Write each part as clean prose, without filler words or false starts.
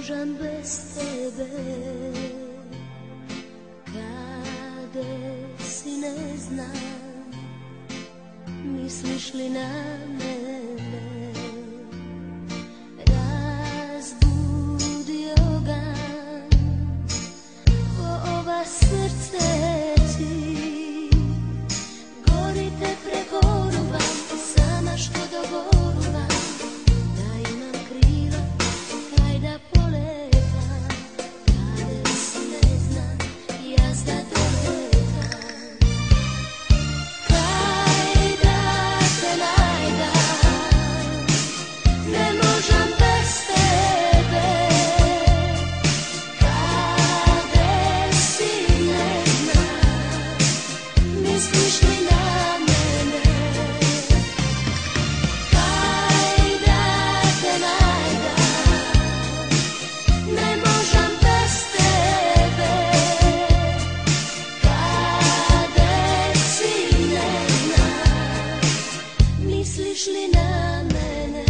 možem bez tebe. Kade si ne znam, misliš li na mene? Razbudio ga ko ova srce ti. Gorite pregoruvam, sama što dogoruvam, da imam krila kaj da poletam. Kade si ne znam, jazda doletam. Kaj da te najdam, ne možem bez tebe. Kade si ne znam, misliš li na mene? Kaj da te najdam, ne možem bez tebe. Kade si ne znam, misliš li na mene?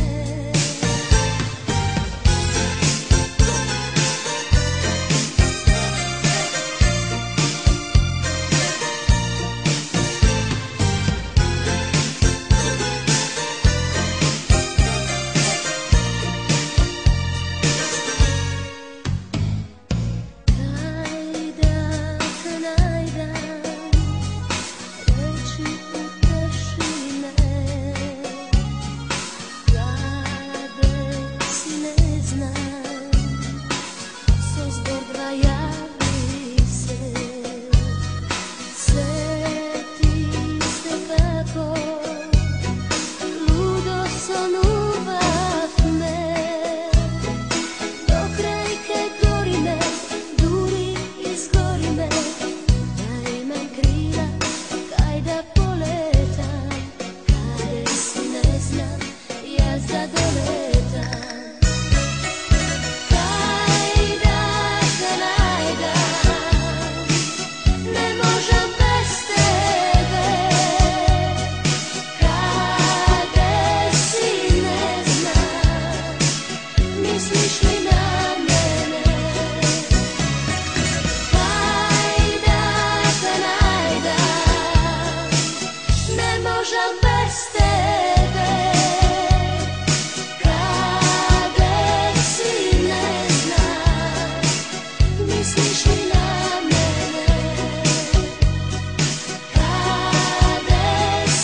Misliš li na mene? Kaj da te najdam, ne možem bez tebe. Kade si ne znam, misliš li na mene? Kade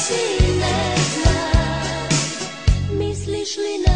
si ne znam, misliš li na mene?